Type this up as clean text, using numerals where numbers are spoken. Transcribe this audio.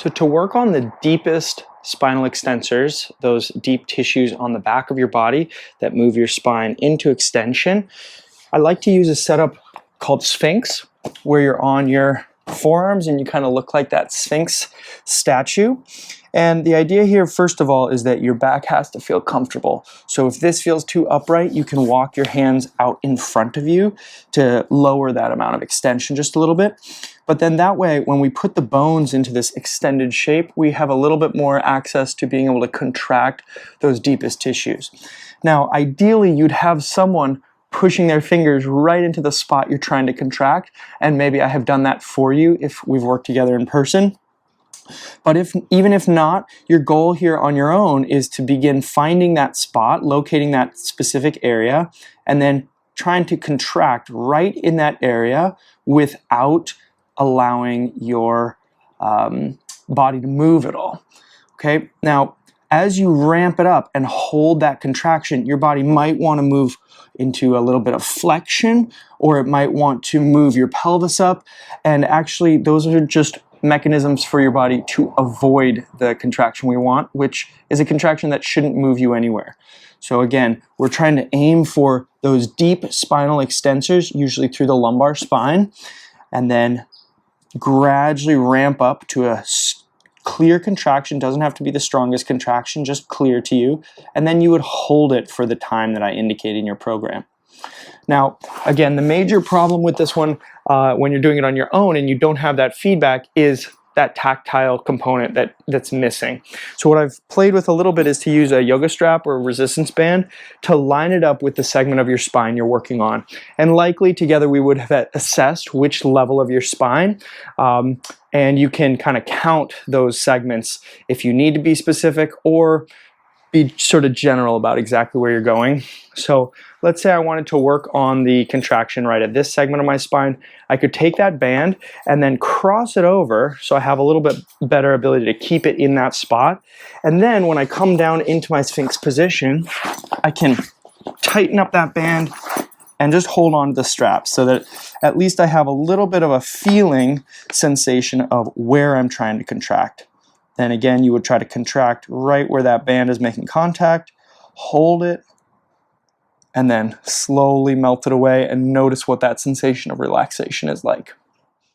So to work on the deepest spinal extensors, those deep tissues on the back of your body that move your spine into extension, I like to use a setup called Sphinx, where you're on your forearms and you kind of look like that Sphinx statue. And the idea here, first of all, is that your back has to feel comfortable. So if this feels too upright, you can walk your hands out in front of you to lower that amount of extension just a little bit. But then that way, when we put the bones into this extended shape, we have a little bit more access to being able to contract those deepest tissues. Now, ideally, you'd have someone pushing their fingers right into the spot you're trying to contract, and maybe I have done that for you if we've worked together in person. But even if not, your goal here on your own is to begin finding that spot, locating that specific area, and then trying to contract right in that area without allowing your body to move at all. Okay, now as you ramp it up and hold that contraction, your body might want to move into a little bit of flexion, or it might want to move your pelvis up. And actually, those are just mechanisms for your body to avoid the contraction we want, which is a contraction that shouldn't move you anywhere. So again, we're trying to aim for those deep spinal extensors, usually through the lumbar spine, and then gradually ramp up to a clear contraction. Doesn't have to be the strongest contraction, just clear to you. And then you would hold it for the time that I indicate in your program. Now, again, the major problem with this one, when you're doing it on your own and you don't have that feedback, is that tactile component that's missing. So what I've played with a little bit is to use a yoga strap or a resistance band to line it up with the segment of your spine you're working on. And likely together we would have assessed which level of your spine, and you can kind of count those segments if you need to be specific or be sort of general about exactly where you're going. So let's say I wanted to work on the contraction right at this segment of my spine. I could take that band and then cross it over so I have a little bit better ability to keep it in that spot. And then when I come down into my Sphinx position, I can tighten up that band and just hold on to the strap so that at least I have a little bit of a feeling sensation of where I'm trying to contract. Then again, you would try to contract right where that band is making contact, hold it, and then slowly melt it away and notice what that sensation of relaxation is like.